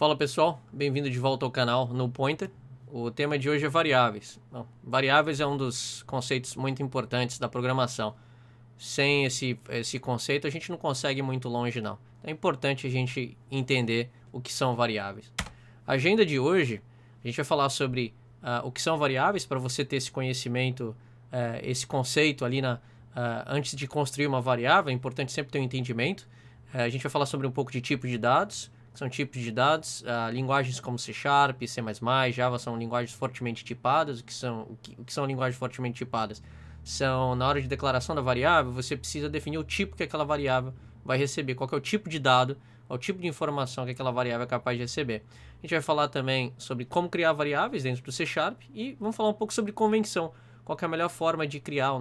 Fala pessoal, bem-vindo de volta ao canal No Pointer. O tema de hoje é variáveis. Bom, variáveis é um dos conceitos muito importantes da programação. Sem esse conceito a gente não consegue ir muito longe não. É importante a gente entender o que são variáveis. A agenda de hoje, a gente vai falar sobre o que são variáveis para você ter esse conhecimento, esse conceito ali antes de construir uma variável. É importante sempre ter um entendimento. A gente vai falar sobre um pouco de tipo de dados, que são tipos de dados, linguagens como C#, C++, Java são linguagens fortemente tipadas. O que são linguagens fortemente tipadas? São, na hora de declaração da variável, você precisa definir o tipo que aquela variável vai receber, qual que é o tipo de dado, qual o tipo de informação que aquela variável é capaz de receber. A gente vai falar também sobre como criar variáveis dentro do C# e vamos falar um pouco sobre convenção, qual que é a melhor forma de criar um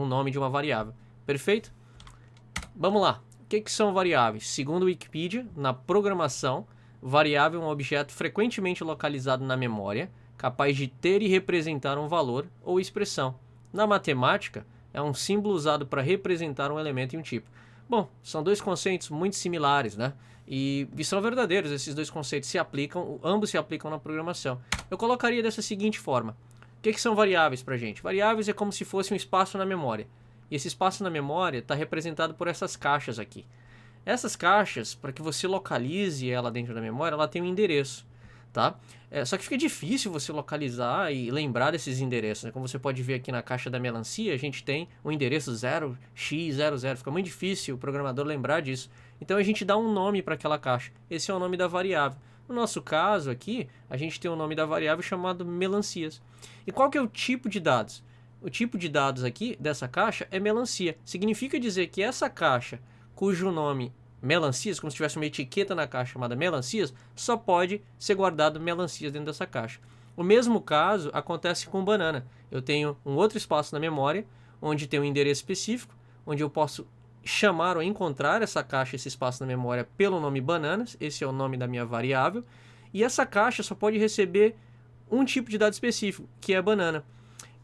nome de uma variável. Perfeito? Vamos lá. O que são variáveis? Segundo o Wikipedia, na programação, variável é um objeto frequentemente localizado na memória, capaz de ter e representar um valor ou expressão. Na matemática, é um símbolo usado para representar um elemento e um tipo. Bom, são dois conceitos muito similares, né? E são verdadeiros, esses dois conceitos ambos se aplicam na programação. Eu colocaria dessa seguinte forma. O que são variáveis para a gente? Variáveis é como se fosse um espaço na memória. E esse espaço na memória está representado por essas caixas aqui. Essas caixas, para que você localize ela dentro da memória, ela tem um endereço, tá? Só que fica difícil você localizar e lembrar desses endereços, né? Como você pode ver aqui na caixa da melancia, a gente tem o endereço 0x00. Fica muito difícil o programador lembrar disso. Então a gente dá um nome para aquela caixa. Esse é o nome da variável. No nosso caso aqui, a gente tem o nome da variável chamado melancias. E qual que é o tipo de dados? O tipo de dados aqui dessa caixa é melancia. Significa dizer que essa caixa, cujo nome melancias, como se tivesse uma etiqueta na caixa chamada melancias, só pode ser guardado melancias dentro dessa caixa. O mesmo caso acontece com banana. Eu tenho um outro espaço na memória, onde tem um endereço específico, onde eu posso chamar ou encontrar essa caixa, esse espaço na memória, pelo nome bananas. Esse é o nome da minha variável. E essa caixa só pode receber um tipo de dado específico, que é banana.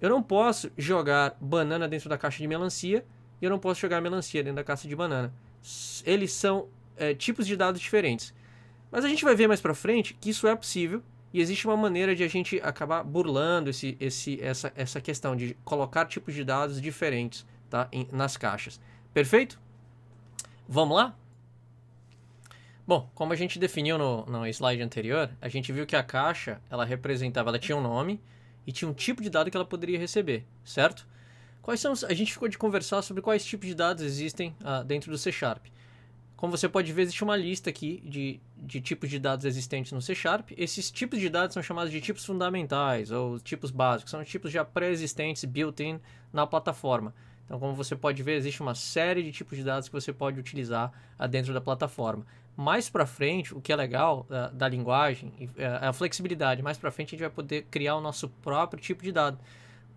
Eu não posso jogar banana dentro da caixa de melancia e eu não posso jogar melancia dentro da caixa de banana. Eles são tipos de dados diferentes. Mas a gente vai ver mais pra frente que isso é possível e existe uma maneira de a gente acabar burlando essa questão de colocar tipos de dados diferentes, tá, nas caixas. Perfeito? Vamos lá? Bom, como a gente definiu no slide anterior, a gente viu que a caixa ela tinha um nome e tinha um tipo de dado que ela poderia receber, certo? A gente ficou de conversar sobre quais tipos de dados existem dentro do C#. Como você pode ver, existe uma lista aqui de tipos de dados existentes no C#. Esses tipos de dados são chamados de tipos fundamentais ou tipos básicos. São tipos já pré-existentes, built-in, na plataforma. Então, como você pode ver, existe uma série de tipos de dados que você pode utilizar dentro da plataforma. Mais para frente, o que é legal da linguagem é a flexibilidade. Mais para frente, a gente vai poder criar o nosso próprio tipo de dado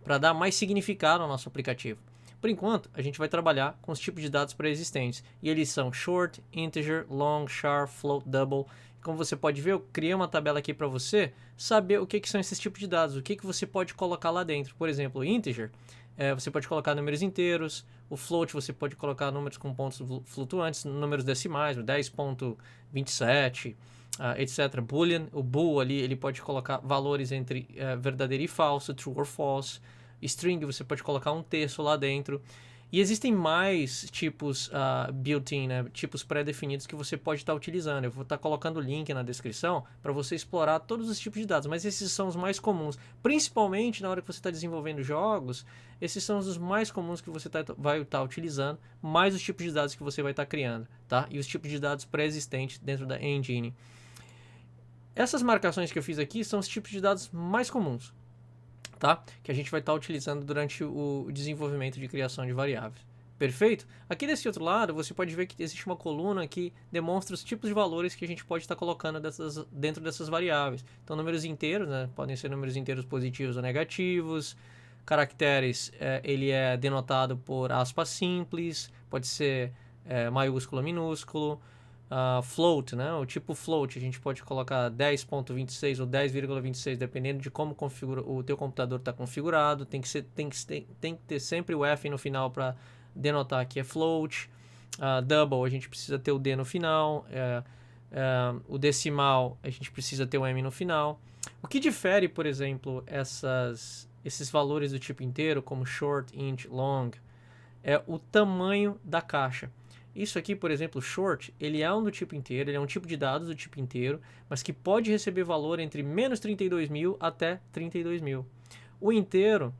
para dar mais significado ao nosso aplicativo. Por enquanto, a gente vai trabalhar com os tipos de dados pré-existentes. E eles são short, integer, long, char, float, double. Como você pode ver, eu criei uma tabela aqui para você saber o que são esses tipos de dados, o que você pode colocar lá dentro. Por exemplo, o integer, você pode colocar números inteiros. O float, você pode colocar números com pontos flutuantes, números decimais, 10.27, etc. Boolean, o bool ali, ele pode colocar valores entre verdadeiro e falso, true or false. String, você pode colocar um texto lá dentro. E existem mais tipos built-in, né? Tipos pré-definidos que você pode estar utilizando. Eu vou estar colocando o link na descrição para você explorar todos os tipos de dados, mas esses são os mais comuns. Principalmente na hora que você está desenvolvendo jogos, esses são os mais comuns que você vai estar utilizando, mais os tipos de dados que você vai estar criando, tá? E os tipos de dados pré-existentes dentro da engine. Essas marcações que eu fiz aqui são os tipos de dados mais comuns, tá? Que a gente vai estar utilizando durante o desenvolvimento de criação de variáveis. Perfeito? Aqui desse outro lado, você pode ver que existe uma coluna que demonstra os tipos de valores que a gente pode estar colocando dentro dessas variáveis. Então, números inteiros, né? Podem ser números inteiros positivos ou negativos. Caracteres, ele é denotado por aspas simples, pode ser maiúsculo ou minúsculo. Float, né? O tipo float, a gente pode colocar 10.26 ou 10,26, dependendo de como o teu computador está configurado. Tem que ter sempre o F no final para denotar que é float. Double, a gente precisa ter o D no final. O decimal, a gente precisa ter um M no final. O que difere, por exemplo, esses valores do tipo inteiro, como short, int, long, é o tamanho da caixa. Isso aqui, por exemplo, short, ele é um do tipo inteiro, ele é um tipo de dados do tipo inteiro, mas que pode receber valor entre menos 32.000 até 32.000. O inteiro,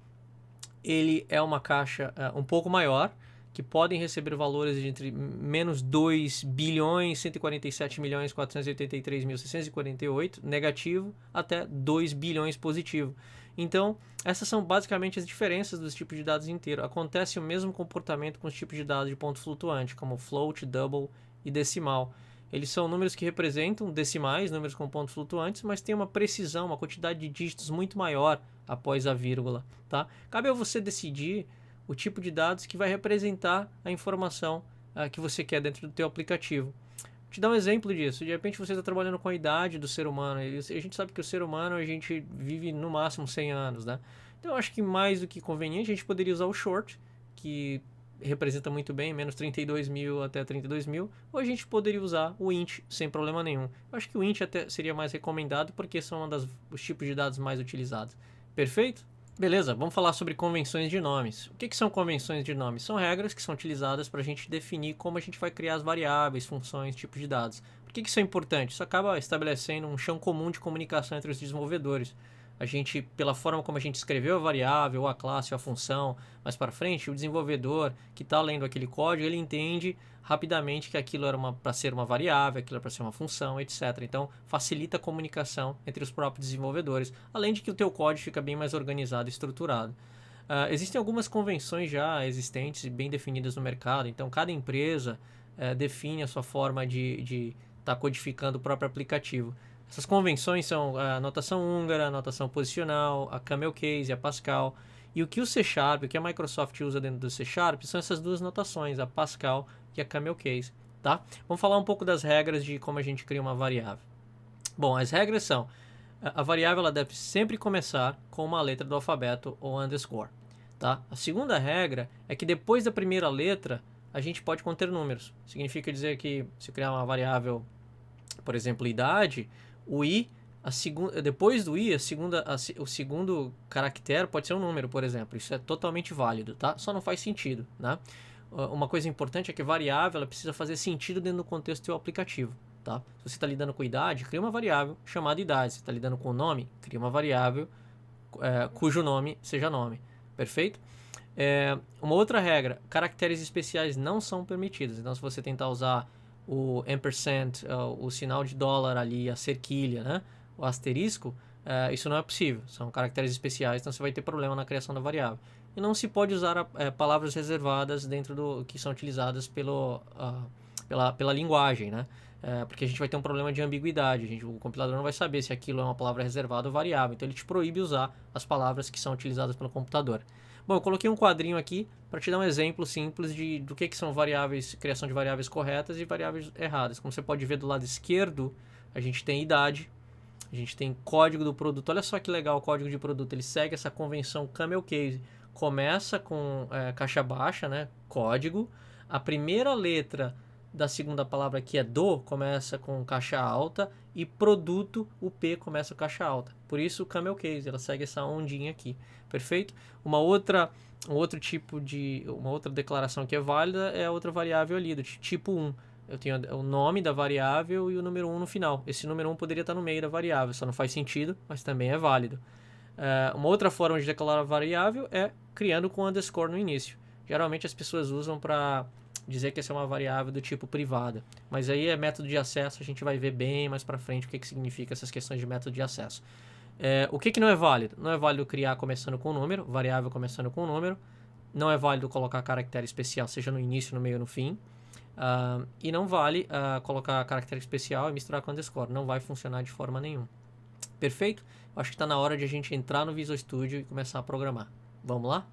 ele é uma caixa um pouco maior, que podem receber valores entre menos 2 bilhões 147 milhões 483.648 negativo até 2 bilhões positivo. Então, essas são basicamente as diferenças dos tipos de dados inteiros. Acontece o mesmo comportamento com os tipos de dados de ponto flutuante, como float, double e decimal. Eles são números que representam decimais, números com pontos flutuantes, mas tem uma precisão, uma quantidade de dígitos muito maior após a vírgula. Tá? Cabe a você decidir o tipo de dados que vai representar a informação que você quer dentro do teu aplicativo. Vou te dar um exemplo disso. De repente você está trabalhando com a idade do ser humano. A gente sabe que o ser humano, a gente vive no máximo 100 anos, né? Então eu acho que mais do que conveniente, a gente poderia usar o short, que representa muito bem, menos 32.000 até 32.000, ou a gente poderia usar o int sem problema nenhum. Eu acho que o int até seria mais recomendado porque são os tipos de dados mais utilizados. Perfeito? Beleza, vamos falar sobre convenções de nomes. O que são convenções de nomes? São regras que são utilizadas para a gente definir como a gente vai criar as variáveis, funções, tipos de dados. Por que isso é importante? Isso acaba estabelecendo um chão comum de comunicação entre os desenvolvedores. A gente, pela forma como a gente escreveu a variável, ou a classe, ou a função, mais para frente, o desenvolvedor que está lendo aquele código, ele entende rapidamente que aquilo era para ser uma variável, aquilo era para ser uma função, etc. Então, facilita a comunicação entre os próprios desenvolvedores, além de que o teu código fica bem mais organizado e estruturado. Existem algumas convenções já existentes e bem definidas no mercado, então cada empresa define a sua forma de estar codificando o próprio aplicativo. Essas convenções são a notação húngara, a notação posicional, a camel case e a Pascal. E o que o C Sharp, o que a Microsoft usa dentro do C Sharp, são essas duas notações, a Pascal e a camel case. Tá? Vamos falar um pouco das regras de como a gente cria uma variável. Bom, as regras são, a variável ela deve sempre começar com uma letra do alfabeto ou underscore. Tá? A segunda regra é que depois da primeira letra, a gente pode conter números. Significa dizer que se eu criar uma variável, por exemplo, idade, o i, depois do i, o segundo caractere pode ser um número, por exemplo. Isso é totalmente válido, tá? Só não faz sentido, né? Uma coisa importante é que a variável ela precisa fazer sentido dentro do contexto do teu aplicativo, tá? Se você está lidando com idade, cria uma variável chamada idade. Se está lidando com nome, cria uma variável cujo nome seja nome. Perfeito? Uma outra regra, caracteres especiais não são permitidos. Então, se você tentar usar o ampersand, o sinal de dólar ali, a cerquilha, né? O asterisco, isso não é possível. São caracteres especiais, então você vai ter problema na criação da variável. E não se pode usar palavras reservadas dentro do que são utilizadas pela linguagem, né? Porque a gente vai ter um problema de ambiguidade. O compilador não vai saber se aquilo é uma palavra reservada ou variável. Então ele te proíbe usar as palavras que são utilizadas pelo computador. Bom, eu coloquei um quadrinho aqui para te dar um exemplo simples do que são variáveis, criação de variáveis corretas e variáveis erradas. Como você pode ver do lado esquerdo, a gente tem idade, a gente tem código do produto. Olha só que legal o código de produto. Ele segue essa convenção camel case. Começa com caixa baixa, né? Código. A primeira letra da segunda palavra, que é do, começa com caixa alta, e produto, o P, começa com caixa alta. Por isso o camel case, ela segue essa ondinha aqui. Perfeito? Uma outra declaração que é válida é a outra variável ali, do tipo 1. Eu tenho o nome da variável e o número 1 no final. Esse número 1 poderia estar no meio da variável, só não faz sentido, mas também é válido. Uma outra forma de declarar a variável é criando com underscore no início. Geralmente as pessoas usam para dizer que essa é uma variável do tipo privada. Mas aí é método de acesso, a gente vai ver bem mais para frente o que significa essas questões de método de acesso. O que não é válido? Não é válido criar começando com um número, variável começando com um número. Não é válido colocar caractere especial, seja no início, no meio ou no fim. E não vale colocar caractere especial e misturar com underscore. Não vai funcionar de forma nenhuma. Perfeito? Acho que está na hora de a gente entrar no Visual Studio e começar a programar. Vamos lá?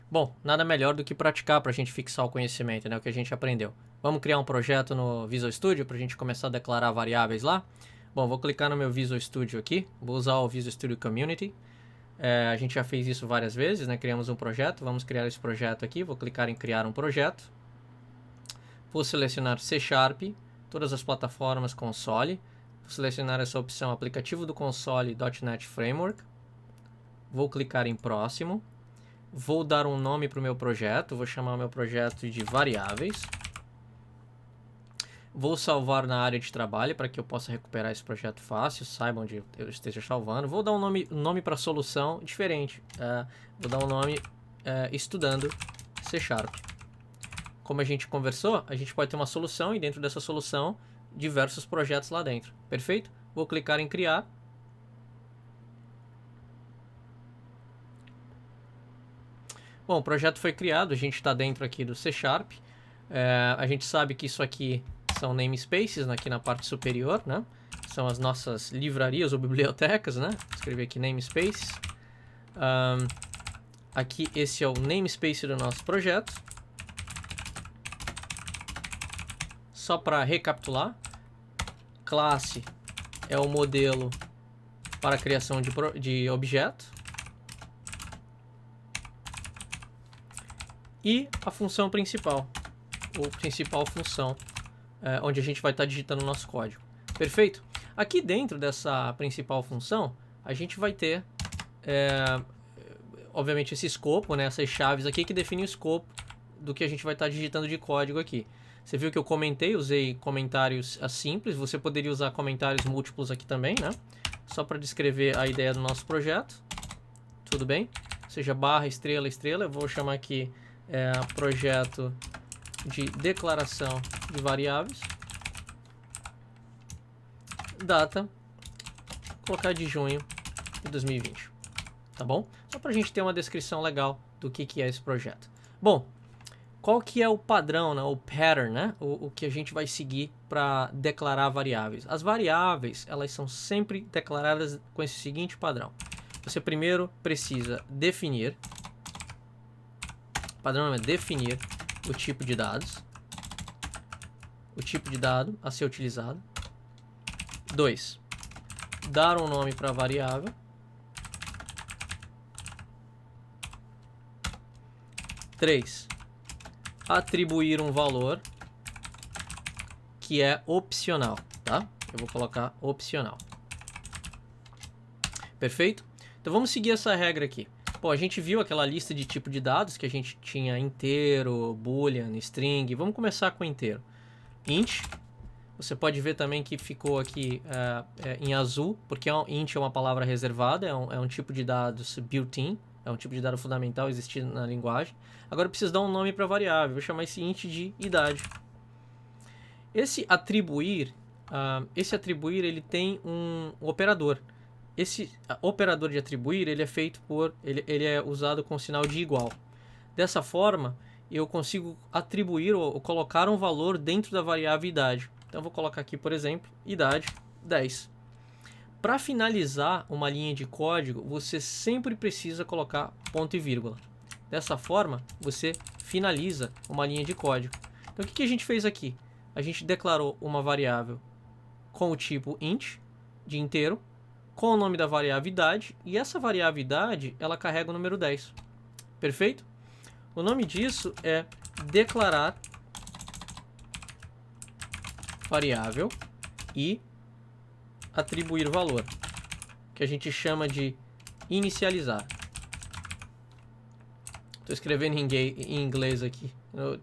Bom, nada melhor do que praticar para a gente fixar o conhecimento, né? O que a gente aprendeu. Vamos criar um projeto no Visual Studio para a gente começar a declarar variáveis lá? Bom, vou clicar no meu Visual Studio aqui. Vou usar o Visual Studio Community. A gente já fez isso várias vezes, né? Criamos um projeto. Vamos criar esse projeto aqui. Vou clicar em criar um projeto. Vou selecionar C Sharp, todas as plataformas console. Vou selecionar essa opção aplicativo do console .NET Framework. Vou clicar em próximo. Vou dar um nome para o meu projeto. Vou chamar o meu projeto de variáveis. Vou salvar na área de trabalho para que eu possa recuperar esse projeto fácil. Saiba onde eu esteja salvando. Vou dar um nome para a solução diferente. Vou dar um nome estudando C Sharp. Como a gente conversou, a gente pode ter uma solução e dentro dessa solução, diversos projetos lá dentro. Perfeito? Vou clicar em criar. Bom, o projeto foi criado, a gente está dentro aqui do C Sharp. A gente sabe que isso aqui são namespaces aqui na parte superior, né? São as nossas livrarias ou bibliotecas, né? Vou escrever aqui namespaces. Aqui esse é o namespace do nosso projeto. Só para recapitular, classe é o modelo para a criação de objeto. E a função principal, ou principal função, onde a gente vai estar digitando o nosso código. Perfeito? Aqui dentro dessa principal função, a gente vai ter, obviamente, esse escopo, né, essas chaves aqui que definem o escopo do que a gente vai estar digitando de código aqui. Você viu que eu comentei, usei comentários simples, você poderia usar comentários múltiplos aqui também, né? Só para descrever a ideia do nosso projeto. Tudo bem? Ou seja, barra, estrela, estrela, eu vou chamar aqui projeto de declaração de variáveis. Data, vou colocar de junho de 2020, tá bom? Só para a gente ter uma descrição legal do que é esse projeto. Bom, qual que é o padrão, né, o pattern, né, o que a gente vai seguir para declarar variáveis? As variáveis, elas são sempre declaradas com esse seguinte padrão. Você primeiro precisa definir, o padrão é definir o tipo de dados, o tipo de dado a ser utilizado. 2. Dar um nome para a variável. 3. Atribuir um valor que é opcional, tá? Eu vou colocar opcional. Perfeito? Então vamos seguir essa regra aqui. Bom, a gente viu aquela lista de tipo de dados que a gente tinha inteiro, boolean, string. Vamos começar com inteiro. Int. Você pode ver também que ficou aqui em azul, porque int é uma palavra reservada, é um tipo de dados built-in. É um tipo de dado fundamental existindo na linguagem. Agora eu preciso dar um nome para a variável. Vou chamar esse int de idade. Esse atribuir ele tem um operador. Esse operador de atribuir ele é feito ele é usado com o sinal de igual. Dessa forma eu consigo atribuir ou colocar um valor dentro da variável idade. Então eu vou colocar aqui, por exemplo, idade 10. Para finalizar uma linha de código, você sempre precisa colocar ponto e vírgula. Dessa forma, você finaliza uma linha de código. Então, o que a gente fez aqui? A gente declarou uma variável com o tipo int, de inteiro, com o nome da variável idade, e essa variável idade, ela carrega o número 10. Perfeito? O nome disso é declarar variável e atribuir valor, que a gente chama de inicializar. Estou escrevendo em inglês aqui, eu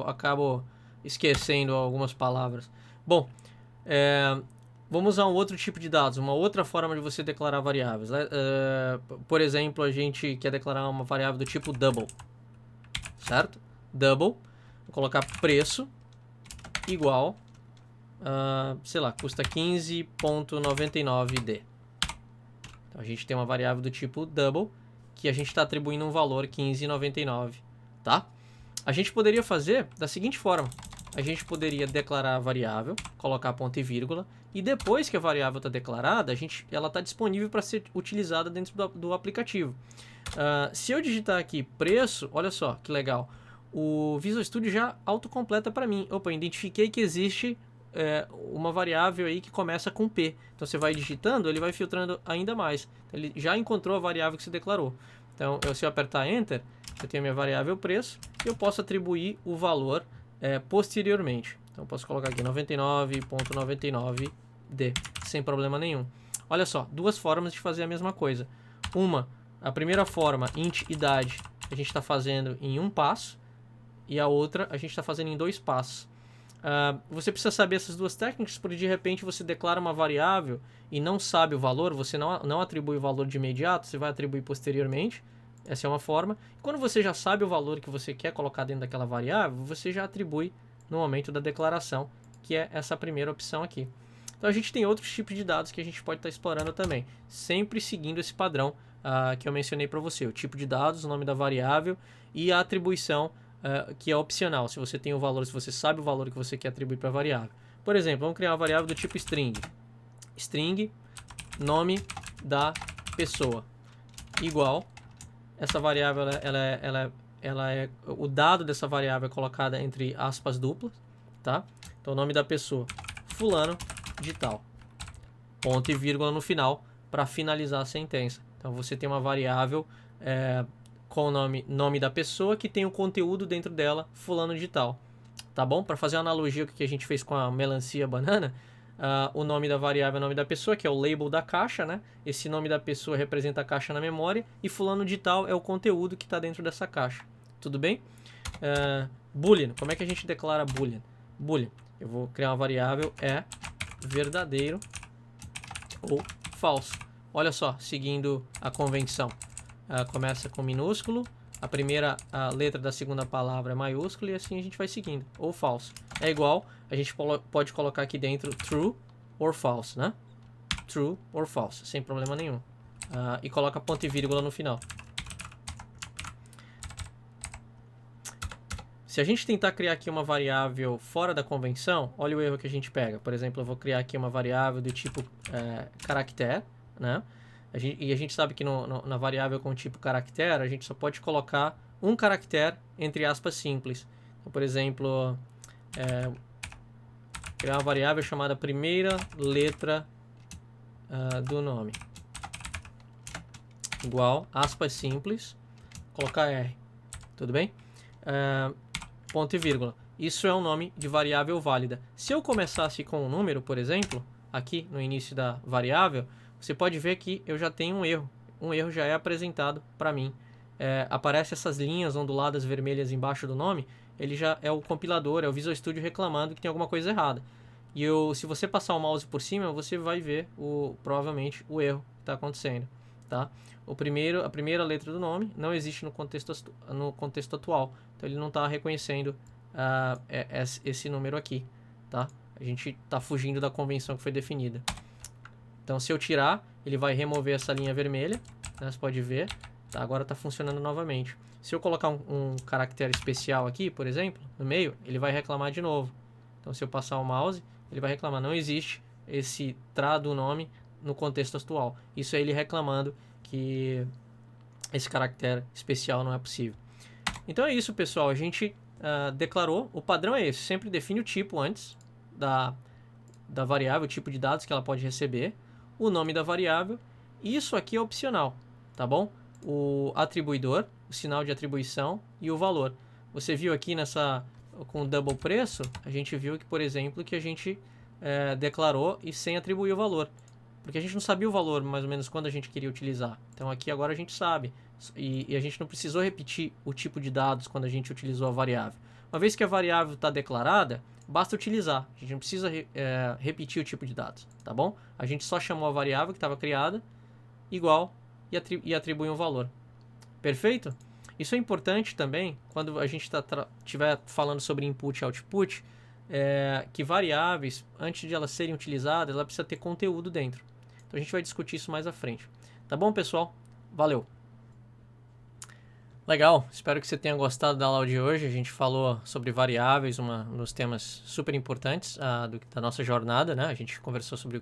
acabo esquecendo algumas palavras. Bom, vamos a um outro tipo de dados, uma outra forma de você declarar variáveis. Por exemplo, a gente quer declarar uma variável do tipo double, certo? Double, vou colocar preço igual sei lá, custa 15,99D. Então a gente tem uma variável do tipo double que a gente está atribuindo um valor 15,99, tá? A gente poderia fazer da seguinte forma: a gente poderia declarar a variável, colocar ponto e vírgula, e depois que a variável está declarada, ela está disponível para ser utilizada dentro do aplicativo. Se eu digitar aqui preço, olha só que legal, o Visual Studio já autocompleta para mim. Opa, identifiquei que existe uma variável aí que começa com P. Então você vai digitando, ele vai filtrando ainda mais. Então, ele já encontrou a variável que você declarou. Então, se eu apertar Enter, eu tenho a minha variável preço e eu posso atribuir o valor posteriormente. Então, eu posso colocar aqui 99.99d, sem problema nenhum. Olha só, duas formas de fazer a mesma coisa. A primeira forma, int idade, a gente está fazendo em um passo, e a outra a gente está fazendo em 2 passos. Você precisa saber essas duas técnicas, porque de repente você declara uma variável e não sabe o valor, você não atribui o valor de imediato, você vai atribuir posteriormente. Essa é uma forma. Quando você já sabe o valor que você quer colocar dentro daquela variável, você já atribui no momento da declaração, que é essa primeira opção aqui. Então a gente tem outros tipos de dados que a gente pode estar explorando também, sempre seguindo esse padrão que eu mencionei para você, o tipo de dados, o nome da variável e a atribuição que é opcional, se você tem o valor, se você sabe o valor que você quer atribuir para a variável. Por exemplo, vamos criar uma variável do tipo string. String, nome da pessoa, igual, essa variável, o dado dessa variável é colocada entre aspas duplas, tá? Então, o nome da pessoa, fulano de tal. Ponto e vírgula no final, para finalizar a sentença. Então, você tem uma variável com o nome da pessoa que tem o conteúdo dentro dela, fulano de tal. Tá bom? Para fazer uma analogia com o que a gente fez com a melancia banana, o nome da variável é o nome da pessoa, que é o label da caixa, né? Esse nome da pessoa representa a caixa na memória e fulano de tal é o conteúdo que está dentro dessa caixa. Tudo bem? Boolean. Como é que a gente declara Boolean? Boolean. Eu vou criar uma variável verdadeiro ou falso. Olha só, seguindo a convenção. Começa com minúsculo, a primeira letra da segunda palavra é maiúsculo e assim a gente vai seguindo. Ou falso. É igual, a gente pode colocar aqui dentro true or false, né? True or false, sem problema nenhum. E coloca ponto e vírgula no final. Se a gente tentar criar aqui uma variável fora da convenção, olha o erro que a gente pega. Por exemplo, eu vou criar aqui uma variável do tipo caractere, né? E a gente sabe que na variável com tipo caractere, a gente só pode colocar um caractere entre aspas simples. Então, por exemplo, criar uma variável chamada primeira letra do nome. Igual, aspas simples, colocar R. Tudo bem? Ponto e vírgula. Isso é um nome de variável válida. Se eu começasse com um número, por exemplo, aqui no início da variável, você pode ver que eu já tenho um erro. Um erro já é apresentado para mim. Aparece essas linhas onduladas vermelhas embaixo do nome, ele já é o compilador, é o Visual Studio reclamando que tem alguma coisa errada. E se você passar o mouse por cima, você vai ver provavelmente o erro que está acontecendo. Tá? A primeira letra do nome não existe no contexto atual. Então ele não está reconhecendo esse número aqui. Tá? A gente está fugindo da convenção que foi definida. Então, se eu tirar, ele vai remover essa linha vermelha, né? Você pode ver, tá? Agora está funcionando novamente. Se eu colocar um caractere especial aqui, por exemplo, no meio, ele vai reclamar de novo. Então, se eu passar o mouse, ele vai reclamar. Não existe esse tra do nome no contexto atual. Isso é ele reclamando que esse caractere especial não é possível. Então é isso, pessoal. A gente declarou, o padrão é esse. Sempre define o tipo antes da variável, o tipo de dados que ela pode receber, o nome da variável, e isso aqui é opcional, tá bom? O atribuidor, o sinal de atribuição e o valor. Você viu aqui com o double preço, a gente viu que, por exemplo, que a gente declarou e sem atribuir o valor, porque a gente não sabia o valor mais ou menos quando a gente queria utilizar. Então aqui agora a gente sabe, e a gente não precisou repetir o tipo de dados quando a gente utilizou a variável. Uma vez que a variável está declarada, basta utilizar, a gente não precisa repetir o tipo de dados, tá bom? A gente só chamou a variável que estava criada, igual, e atribui um valor. Perfeito? Isso é importante também, quando a gente estiver falando sobre input e output, que variáveis, antes de elas serem utilizadas, ela precisa ter conteúdo dentro. Então a gente vai discutir isso mais à frente. Tá bom, pessoal? Valeu! Legal, espero que você tenha gostado da aula de hoje. A gente falou sobre variáveis, um dos temas super importantes da nossa jornada, né? A gente conversou sobre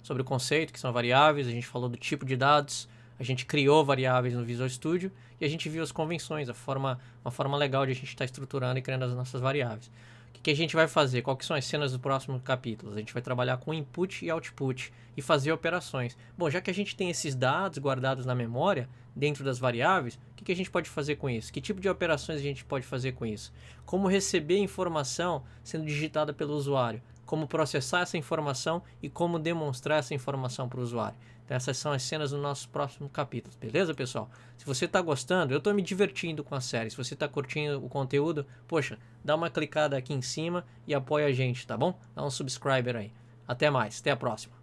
sobre o conceito, que são variáveis, a gente falou do tipo de dados, a gente criou variáveis no Visual Studio e a gente viu as convenções, uma forma legal de a gente estar estruturando e criando as nossas variáveis. O que a gente vai fazer? Quais são as cenas do próximo capítulo? A gente vai trabalhar com input e output e fazer operações. Bom, já que a gente tem esses dados guardados na memória, dentro das variáveis, o que a gente pode fazer com isso? Que tipo de operações a gente pode fazer com isso? Como receber informação sendo digitada pelo usuário? Como processar essa informação e como demonstrar essa informação para o usuário? Então, essas são as cenas do nosso próximo capítulo, beleza, pessoal? Se você está gostando, eu estou me divertindo com a série. Se você está curtindo o conteúdo, poxa, dá uma clicada aqui em cima e apoia a gente, tá bom? Dá um subscriber aí. Até mais, até a próxima.